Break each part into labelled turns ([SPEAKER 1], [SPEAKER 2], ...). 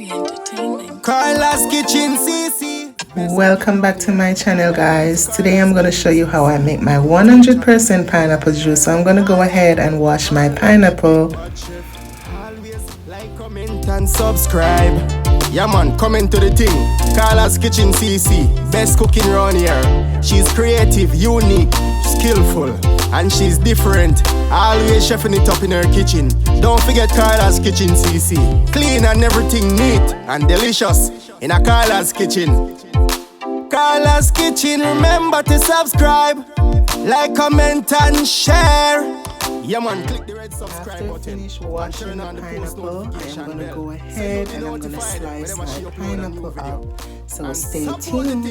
[SPEAKER 1] Carla's Kitchen CC.
[SPEAKER 2] Welcome back to my channel, guys. Today I'm going to show you how I make my 100% pineapple juice. So I'm going to go ahead and wash my pineapple.
[SPEAKER 1] Always like, comment and subscribe. Yeah man, comment to the thing. Carla's Kitchen CC, best cooking around here. She's creative, unique, skillful, and she's different. Always chefing it up in her kitchen. Don't forget Carla's Kitchen CC. Clean and everything neat and delicious in a Carla's Kitchen. Carla's Kitchen, remember to subscribe, like, comment and share. Yeah man, click the red subscribe button.
[SPEAKER 2] After I finish washing the pineapple, I'm going to go ahead and I'm going to slice my pineapple up. So stay tuned.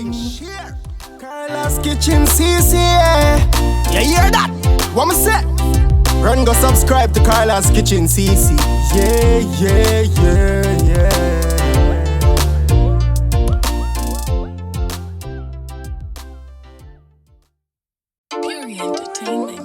[SPEAKER 1] Carla's Kitchen CC. You hear that? What me say? Run go subscribe to Carla's Kitchen CC. Yeah, yeah, yeah, yeah.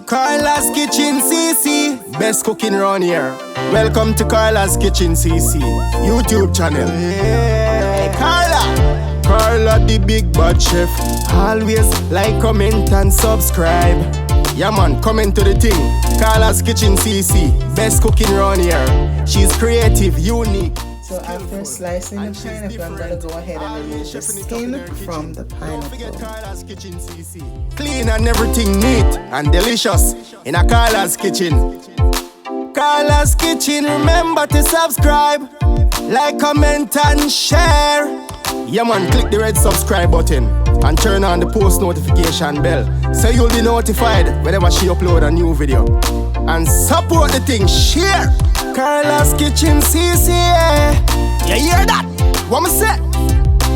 [SPEAKER 1] Carla's Kitchen CC, best cooking around here. Welcome to Carla's Kitchen CC YouTube channel. Hey, Carla the big bad chef. Always like, comment and subscribe. Yeah man, comment to the thing. Carla's Kitchen CC, best cooking around here. She's creative, unique.
[SPEAKER 2] So after slicing the pineapple, I'm going to go ahead and remove the skin from the pineapple.
[SPEAKER 1] Clean and everything neat and delicious in a Carla's Kitchen. Carla's Kitchen, remember to subscribe, like, comment and share. Yeah man, click the red subscribe button and turn on the post notification bell so you'll be notified whenever she upload a new video. And support the thing, share. Carla's Kitchen CC. You hear that? What me say?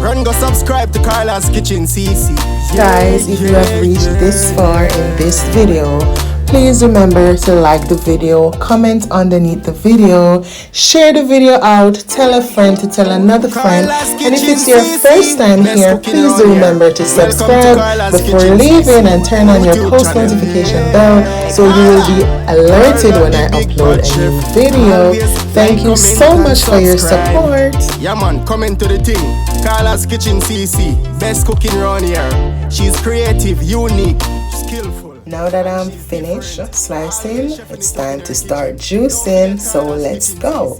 [SPEAKER 1] Run go subscribe to Carla's Kitchen CC.
[SPEAKER 2] Guys, if you have reached this far in this video, please remember to like the video, comment underneath the video, share the video out, tell a friend to tell another friend, and if it's your first time here, please do remember to subscribe before leaving and turn on your post notification bell so you will be alerted when I upload a new video. Thank you so much for your support.
[SPEAKER 1] Yeah man, comment to the thing. Carla's Kitchen CC, best cooking around here. She's creative, unique, skillful.
[SPEAKER 2] Now that I'm finished slicing, it's time to start juicing, so let's go.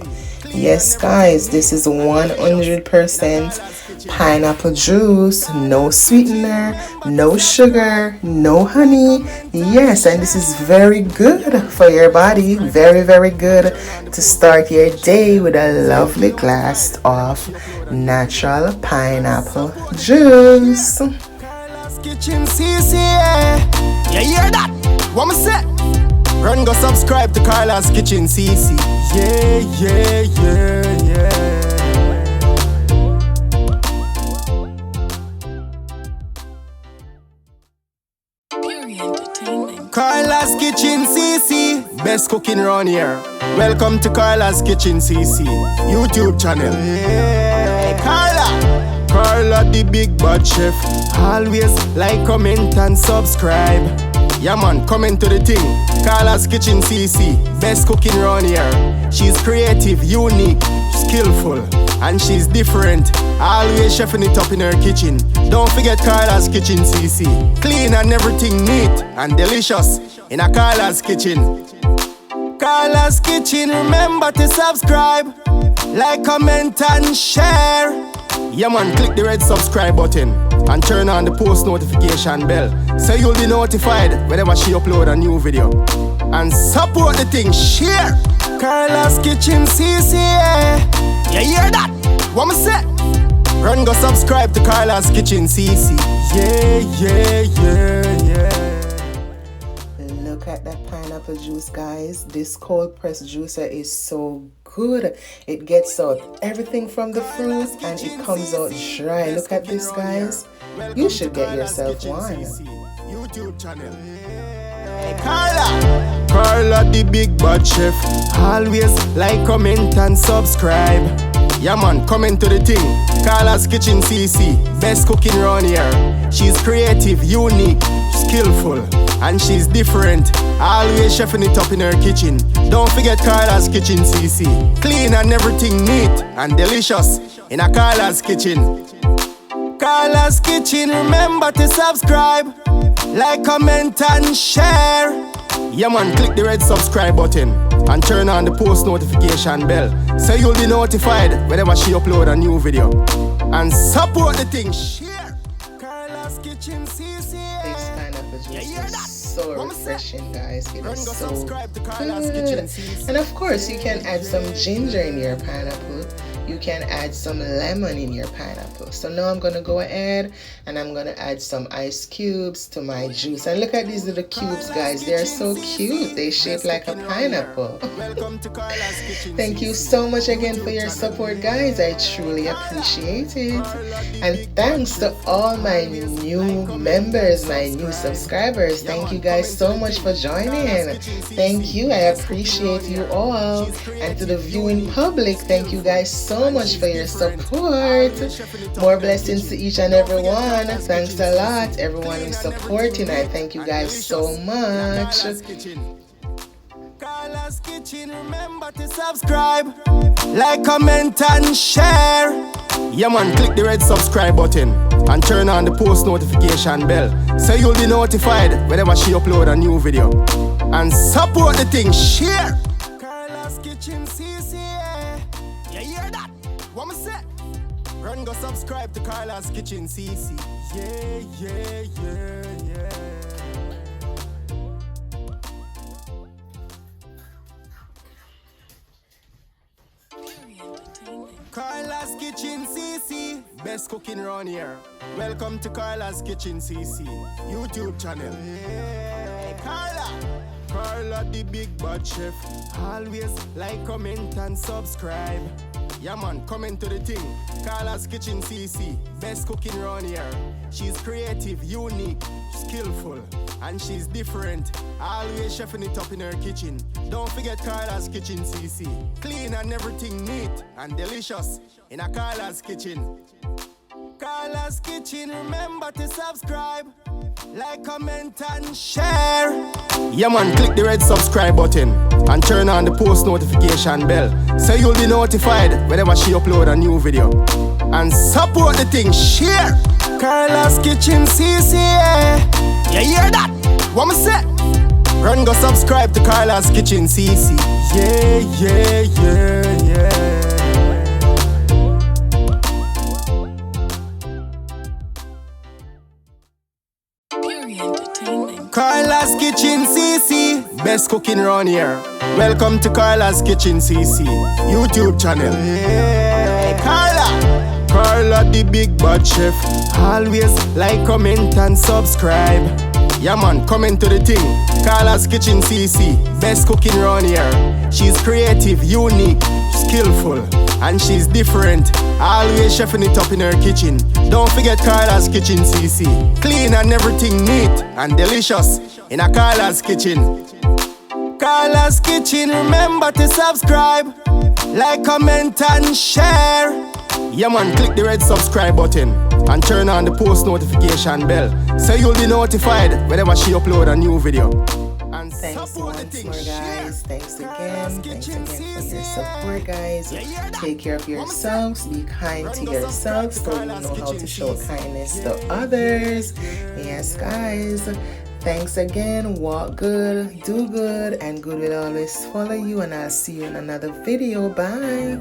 [SPEAKER 2] Yes guys, this is 100% pineapple juice, no sweetener, no sugar, no honey. Yes, and this is very good for your body, very, very good to start your day with a lovely glass of natural pineapple juice.
[SPEAKER 1] Kitchen CC. You hear that? What me say? Run go subscribe to Carla's Kitchen CC. Yeah, yeah, yeah, yeah. Carla's Kitchen CC, best cooking around here. Welcome to Carla's Kitchen CC YouTube channel. Hey, Carla the big bad chef. Always like, comment and subscribe. Yeah man, comment to the thing. Carla's Kitchen CC, best cooking around here. She's creative, unique, skillful, and she's different. Always chefing it up in her kitchen. Don't forget Carla's Kitchen CC. Clean and everything neat and delicious in a Carla's Kitchen. Carla's Kitchen, remember to subscribe, like, comment and share. Yeah man, click the red subscribe button and turn on the post notification bell so you'll be notified whenever she upload a new video. And support the thing, share. Carla's Kitchen CC. You hear that? What me say? Run go subscribe to Carla's Kitchen CC. Yeah, yeah, yeah, yeah.
[SPEAKER 2] Look at that pineapple juice, guys. This cold press juicer is so good. It gets out everything from the fruit and it comes out dry. Look at this, guys. You should get yourself one.
[SPEAKER 1] YouTube channel. Carla the big bad chef. Always like, comment and subscribe. Yeah man, comment to the thing. Carla's Kitchen CC, best cooking around here. She's creative, unique, skillful, and she's different. Always chefing it up in her kitchen. Don't forget Carla's Kitchen CC. Clean and everything neat and delicious in a Carla's Kitchen. Carla's Kitchen, remember to subscribe, like, comment and share. Yeah man, click the red subscribe button and turn on the post notification bell so you'll be notified whenever she upload a new video. And support the thing, share. Carla's Kitchen CC.
[SPEAKER 2] This pineapple juice is so refreshing, guys. It is so
[SPEAKER 1] subscribe to
[SPEAKER 2] good.
[SPEAKER 1] Carla's Kitchen CC.
[SPEAKER 2] And of course, you can add some ginger in your pineapple. You can add some lemon in your pineapple. So now I'm gonna go ahead and I'm gonna add some ice cubes to my juice. And look at these little cubes, guys. They're so cute. They shape like a pineapple. Thank you so much again for your support, guys. I truly appreciate it. And thanks to all my new members, my new subscribers. Thank you guys so much for joining. Thank you. I appreciate you all. And to the viewing public, thank you guys so much for your support. More blessings to each and every one. Thanks a lot, everyone who's supporting. I thank you guys so much.
[SPEAKER 1] Carla's Kitchen, remember to subscribe, like, comment and share. Yeah man, click the red subscribe button and turn on the post notification bell so you'll be notified whenever she upload a new video. And support the thing, share. Carla's Kitchen CC. You hear that? What me say? Run go subscribe to Carla's Kitchen CC. Yeah, yeah, yeah, yeah. Carla's Kitchen CC, best cooking around here. Welcome to Carla's Kitchen CC YouTube channel. Hey, Carla the big bad chef. Always like, comment and subscribe. Yeah man, comment to the thing. Carla's Kitchen CC, best cooking around here. She's creative, unique, skillful, and she's different. Always chefing it up in her kitchen. Don't forget Carla's Kitchen CC. Clean and everything neat and delicious in a Carla's Kitchen. Carla's Kitchen, remember to subscribe, like, comment and share. Yeah man, click the red subscribe button and turn on the post notification bell so you'll be notified whenever she upload a new video. And support the thing, share. Carla's Kitchen CC. You hear that? What me say? Run go subscribe to Carla's Kitchen CC. Yeah, yeah, yeah, yeah. Carla's Kitchen CC, best cooking around here. Welcome to Carla's Kitchen CC YouTube channel. Hey, Carla the big bad chef. Always like, comment and subscribe. Yeah man, comment to the thing. Carla's Kitchen CC, best cooking around here. She's creative, unique, skillful, and she's different. Always chefing it up in her kitchen. Don't forget Carla's Kitchen CC. Clean and everything neat and delicious in a Carla's Kitchen. Carla's Kitchen, remember to subscribe, like, comment and share. Yeah man, click the red subscribe button and turn on the post notification bell so you'll be notified whenever she upload a new video. And
[SPEAKER 2] thanks once more, guys. Thanks again. Thanks again for your support, guys. Take care of yourselves. Be kind to yourselves so you know how to show kindness to others. Yes, guys. Thanks again. Walk good, do good, and good will always follow you. And I'll see you in another video. Bye.